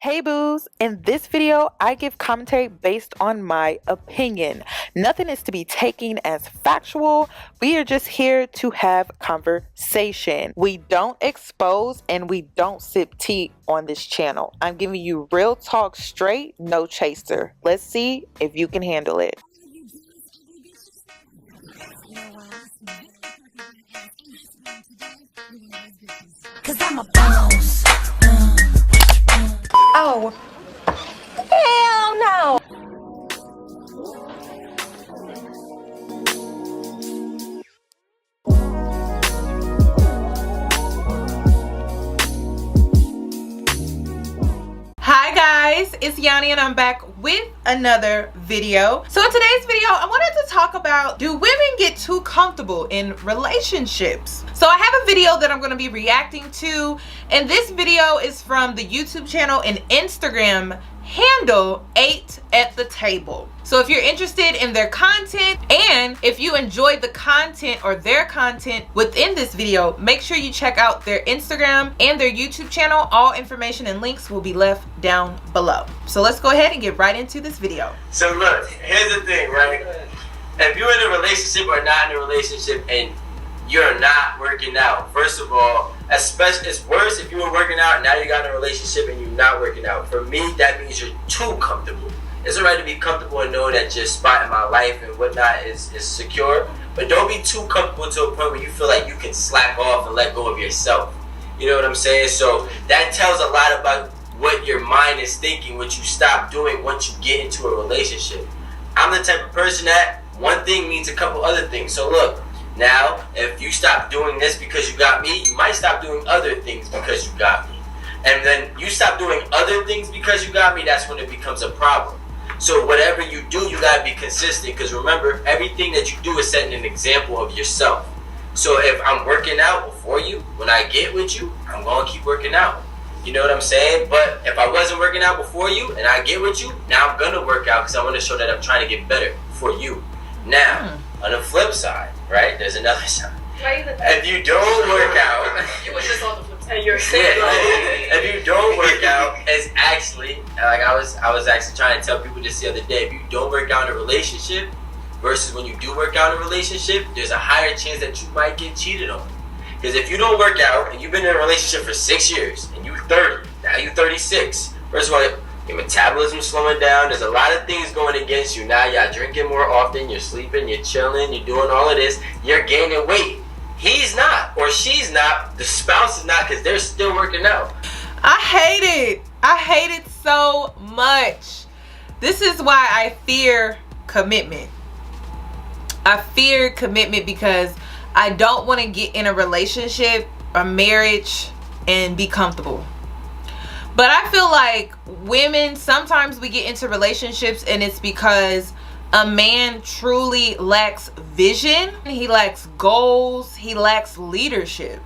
Hey boos, in this video, I give commentary based on my opinion. Nothing is to be taken as factual. We are just here to have conversation. We don't expose and we don't sip tea on this channel. I'm giving you real talk straight, no chaser. Let's see if you can handle it. Cause I'm a boss. Oh, hell no. Hi guys, it's Yoni and I'm back with another video. So in today's video, I wanted to talk about, do women get too comfortable in relationships? So I have a video that I'm going to be reacting to, and this video is from the YouTube channel and Instagram handle 8 at the Table. So if you're interested in their content and if you enjoyed the content or their content within this video, make sure you check out their Instagram and their YouTube channel. All information and links will be left down below. So let's go ahead and get right into this video. So look, here's the thing, right? If you're in a relationship or not in a relationship and you're not working out, first of all, especially it's worse if you were working out and now you got in a relationship and you're not working out. For me, that means you're too comfortable. It's alright to be comfortable and know that your spot in my life and whatnot is secure, but don't be too comfortable to a point where you feel like you can slack off and let go of yourself. You know what I'm saying? So that tells a lot about what your mind is thinking, what you stop doing once you get into a relationship. I'm the type of person that one thing means a couple other things. So look, now, if you stop doing this because you got me, you might stop doing other things because you got me. And then you stop doing other things because you got me, that's when it becomes a problem. So whatever you do, you gotta be consistent, because remember, everything that you do is setting an example of yourself. So if I'm working out before you, when I get with you, I'm gonna keep working out. You know what I'm saying? But if I wasn't working out before you and I get with you, now I'm gonna work out because I want to show that I'm trying to get better for you. Now, on the flip side, right? There's another side. If you don't work out, It was just on the flip side. You're if you don't work out, it's actually like I was actually trying to tell people this the other day. If you don't work out in a relationship versus when you do work out in a relationship, there's a higher chance that you might get cheated on. Because if you don't work out and you've been in a relationship for 6 years and you're 30, now you're 36. First of all, your metabolism's slowing down. There's a lot of things going against you. Now you're drinking more often, you're sleeping, you're chilling, you're doing all of this. You're gaining weight. He's not, or she's not, the spouse is not, because they're still working out. I hate it. I hate it so much. This is why I fear commitment. I fear commitment because I don't want to get in a relationship, a marriage, and be comfortable. But I feel like women, sometimes we get into relationships and it's because a man truly lacks vision. He lacks goals. He lacks leadership.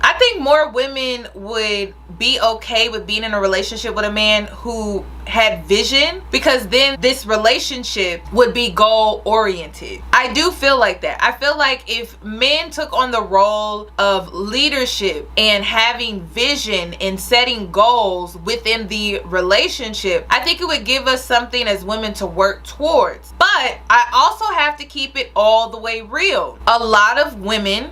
I think more women would be okay with being in a relationship with a man who had vision, because then this relationship would be goal oriented. I do feel like that. I feel like if men took on the role of leadership and having vision and setting goals within the relationship, I think it would give us something as women to work towards. But I also have to keep it all the way real. A lot of women,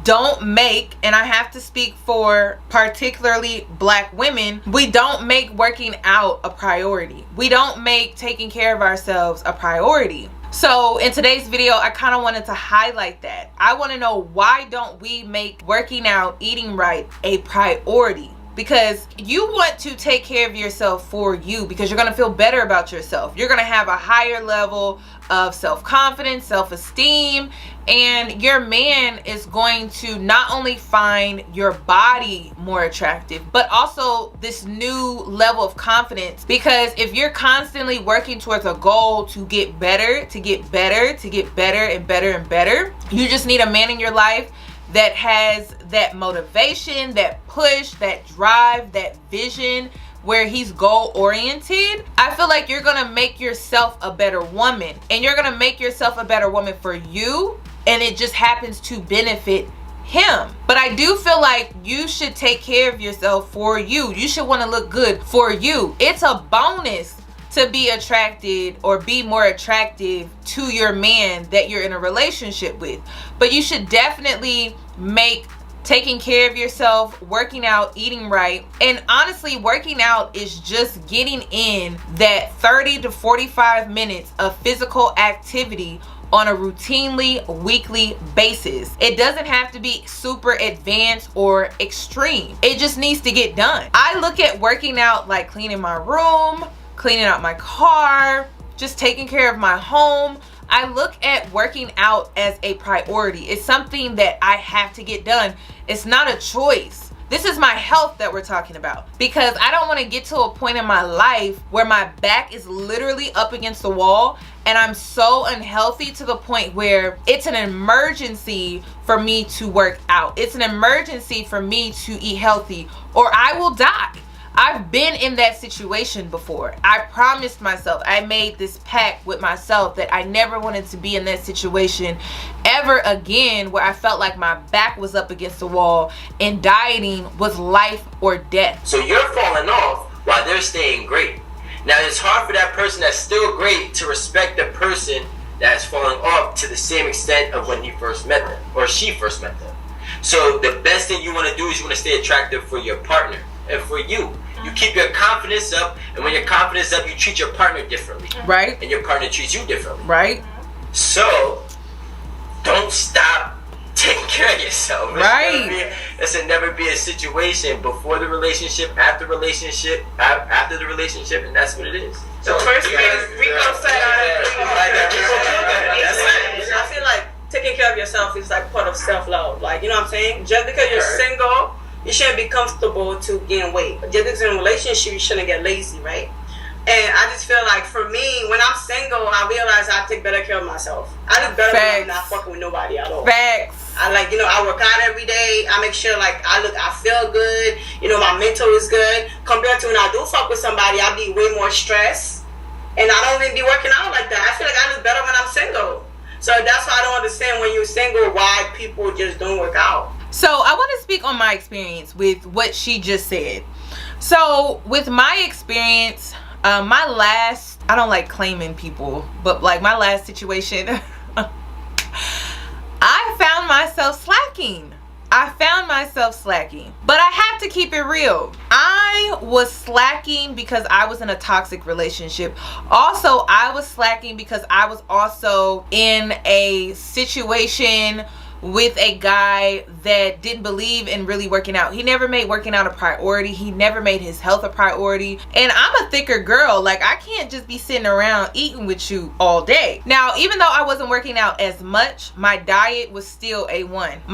don't make, and I have to speak for particularly black women, we don't make working out a priority. We don't make taking care of ourselves a priority. So in today's video, I kind of wanted to highlight that. I want to know, why don't we make working out, eating right a priority? Because you want to take care of yourself for you, because you're going to feel better about yourself. You're going to have a higher level of self-confidence, self-esteem, and your man is going to not only find your body more attractive, but also this new level of confidence. Because if you're constantly working towards a goal to get better, to get better, to get better and better and better, you just need a man in your life that has that motivation, that push, that drive, that vision, where he's goal oriented. I feel like you're gonna make yourself a better woman, and you're gonna make yourself a better woman for you, and it just happens to benefit him. But I do feel like you should take care of yourself for you. You should want to look good for you. It's a bonus to be attracted or be more attractive to your man that you're in a relationship with. But you should definitely make taking care of yourself, working out, eating right. And honestly, working out is just getting in that 30 to 45 minutes of physical activity on a routinely weekly basis. It doesn't have to be super advanced or extreme. It just needs to get done. I look at working out like cleaning my room, cleaning out my car, just taking care of my home. I look at working out as a priority. It's something that I have to get done. It's not a choice. This is my health that we're talking about, because I don't want to get to a point in my life where my back is literally up against the wall and I'm so unhealthy to the point where it's an emergency for me to work out. It's an emergency for me to eat healthy or I will die. I've been in that situation before. I promised myself, I made this pact with myself that I never wanted to be in that situation ever again, where I felt like my back was up against the wall and dieting was life or death. So you're falling off while they're staying great. Now it's hard for that person that's still great to respect the person that's falling off to the same extent of when he first met them or she first met them. So the best thing you want to do is you want to stay attractive for your partner and for you. You keep your confidence up, and when your confidence is up, you treat your partner differently. Right. And your partner treats you differently. Right. So don't stop taking care of yourself. Right. It should never be a situation before the relationship, after the relationship, and that's what it is. So first thing, Rico said, I feel like taking care of yourself is like part of self-love. Like, you know what I'm saying? Just because you're single, you shouldn't be comfortable to gain weight. Just because you're in a relationship, you shouldn't get lazy, right? And I just feel like for me, when I'm single, I realize I take better care of myself. I do better when I'm not fucking with nobody at all. Facts. I like, I work out every day. I make sure like I feel good. My mental is good. Compared to when I do fuck with somebody, I be way more stressed. And I don't even be working out like that. I feel like I do better when I'm single. So that's why I don't understand when you're single why people just don't work out. So I want to speak on my experience with what she just said. So with my experience, my last, I don't like claiming people, but like my last situation, I found myself slacking. But I have to keep it real. I was slacking because I was in a toxic relationship. Also, I was slacking because I was also in a situation with a guy that didn't believe in really working out. He never made working out a priority. He never made his health a priority. And I'm a thicker girl. Like, I can't just be sitting around eating with you all day. Now, even though I wasn't working out as much, my diet was still A1.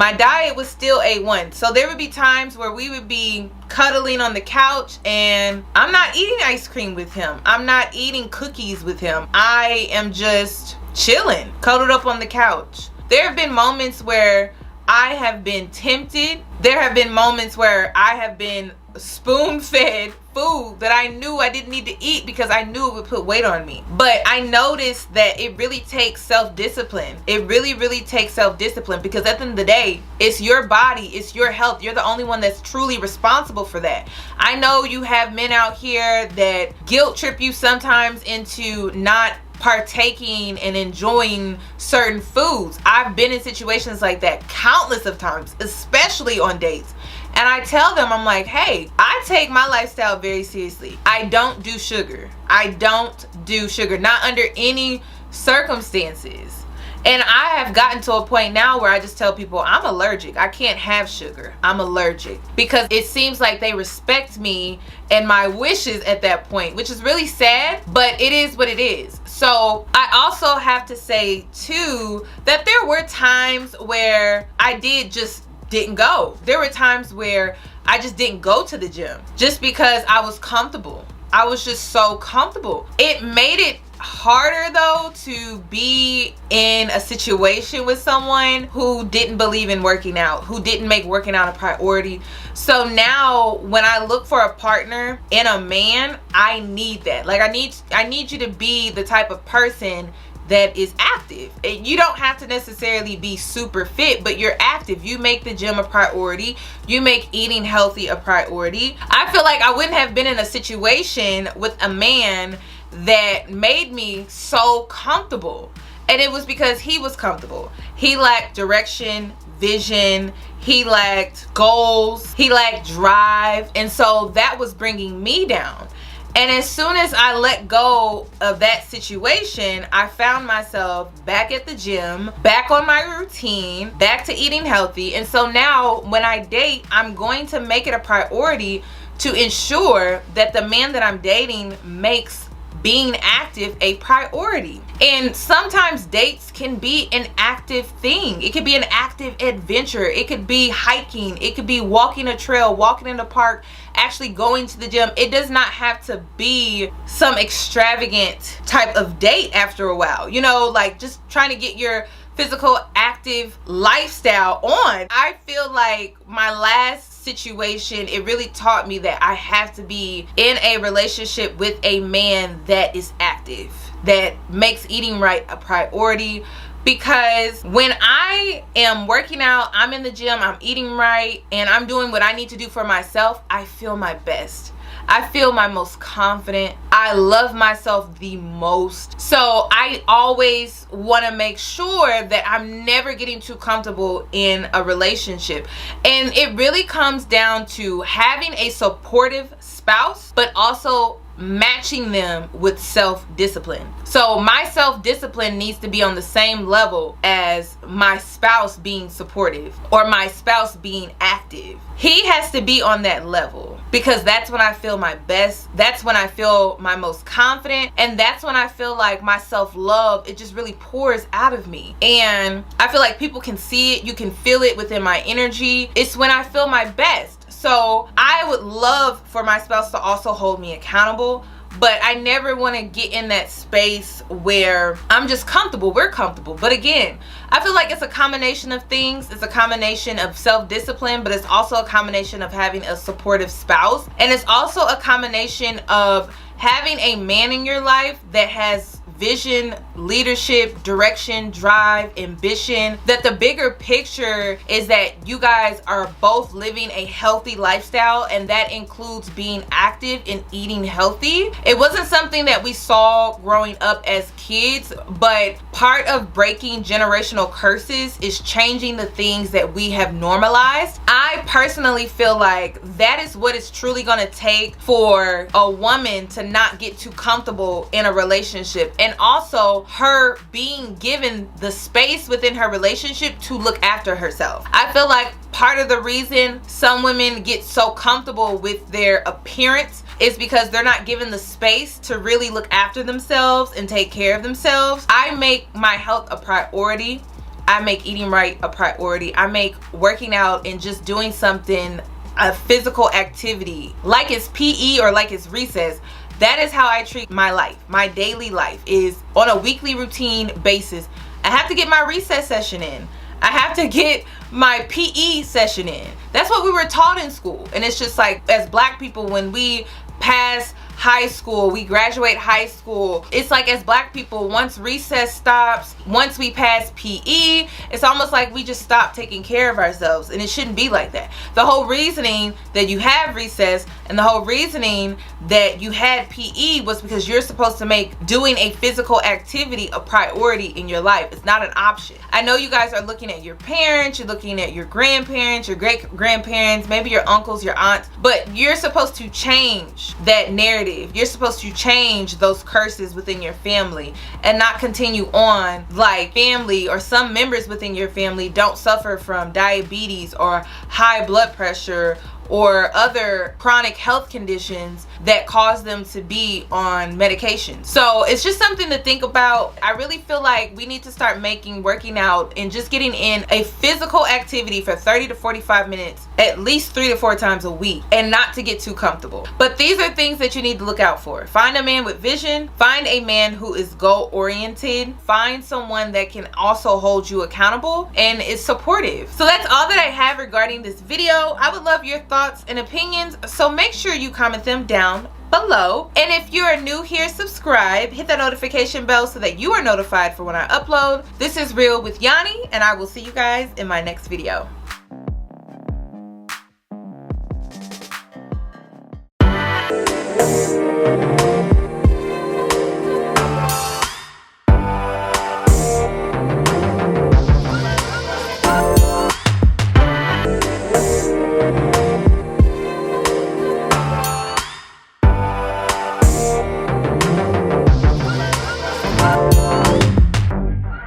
So there would be times where we would be cuddling on the couch and I'm not eating ice cream with him. I'm not eating cookies with him. I am just chilling, cuddled up on the couch. There have been moments where I have been tempted. There have been moments where I have been spoon-fed food that I knew I didn't need to eat because I knew it would put weight on me. But I noticed that it really takes self-discipline. It really takes self-discipline, because at the end of the day, it's your body, it's your health. You're the only one that's truly responsible for that. I know you have men out here that guilt trip you sometimes into not partaking and enjoying certain foods. I've been in situations like that countless of times, especially on dates. And I tell them, I'm like, hey, I take my lifestyle very seriously. I don't do sugar. Not under any circumstances. And I have gotten to a point now where I just tell people I'm allergic. I can't have sugar. I'm allergic. Because it seems like they respect me and my wishes at that point, which is really sad, but it is what it is. So I also have to say too that there were times where I didn't go. There were times where I just didn't go to the gym just because I was comfortable. I was just so comfortable. It made it harder though to be in a situation with someone who didn't believe in working out, who didn't make working out a priority. So now when I look for a partner in a man, I need that. Like I need you to be the type of person that is active. You don't have to necessarily be super fit, but you're active. You make the gym a priority. You make eating healthy a priority. I feel like I wouldn't have been in a situation with a man that made me so comfortable, and it was because he was comfortable. He lacked direction, vision, he lacked goals, he lacked drive, and so that was bringing me down. And as soon as I let go of that situation, I found myself back at the gym, back on my routine, back to eating healthy. And so now when I date, I'm going to make it a priority to ensure that the man that I'm dating makes being active a priority. And sometimes dates can be an active thing. It could be an active adventure. It could be hiking. It could be walking a trail, walking in the park, actually going to the gym. It does not have to be some extravagant type of date after a while. You know, like just trying to get your physical active lifestyle on. I feel like my last situation, it really taught me that I have to be in a relationship with a man that is active, that makes eating right a priority. Because when I am working out, I'm in the gym, I'm eating right, and I'm doing what I need to do for myself, I feel my best. I feel my most confident. I love myself the most. So I always want to make sure that I'm never getting too comfortable in a relationship. And it really comes down to having a supportive spouse, but also matching them with self-discipline. So my self-discipline needs to be on the same level as my spouse being supportive or my spouse being active. He has to be on that level, because that's when I feel my best. That's when I feel my most confident, and that's when I feel like my self-love, it just really pours out of me. And I feel like people can see it, you can feel it within my energy. It's when I feel my best. So I would love for my spouse to also hold me accountable, but I never want to get in that space where I'm just comfortable. We're comfortable. But again, I feel like it's a combination of things. It's a combination of self-discipline, but it's also a combination of having a supportive spouse. And it's also a combination of having a man in your life that has vision, leadership, direction, drive, ambition, that the bigger picture is that you guys are both living a healthy lifestyle, and that includes being active and eating healthy. It wasn't something that we saw growing up as kids, but part of breaking generational curses is changing the things that we have normalized. I personally feel like that is what it's truly going to take for a woman to not get too comfortable in a relationship, and also her being given the space within her relationship to look after herself. I feel like part of the reason some women get so comfortable with their appearance is because they're not given the space to really look after themselves and take care of themselves. I make my health a priority. I make eating right a priority. I make working out and just doing something, a physical activity, like it's PE or like it's recess. That is how I treat my life. My daily life is on a weekly routine basis. I have to get my recess session in. I have to get my PE session in. That's what we were taught in school. And it's just like, as black people, when we pass high school, we graduate high school, it's like as black people, once recess stops, once we pass PE, it's almost like we just stop taking care of ourselves, and it shouldn't be like that. The whole reasoning that you have recess and the whole reasoning that you had PE was because you're supposed to make doing a physical activity a priority in your life. It's not an option. I know you guys are looking at your parents, you're looking at your grandparents, your great grandparents, maybe your uncles, your aunts, but you're supposed to change that narrative. You're supposed to change those curses within your family and not continue on like family or some members within your family don't suffer from diabetes or high blood pressure or other chronic health conditions that cause them to be on medication. So it's just something to think about. I really feel like we need to start making working out and just getting in a physical activity for 30 to 45 minutes at least 3 to 4 times a week, and not to get too comfortable. But these are things that you need to look out for. Find a man with vision, find a man who is goal oriented, find someone that can also hold you accountable and is supportive. So that's all that I have regarding this video. I would love your thoughts and opinions, so make sure you comment them down below. below. And if you're new here, subscribe, hit that notification bell so that you are notified for when I upload. This is Real with Yoni, and I will see you guys in my next video.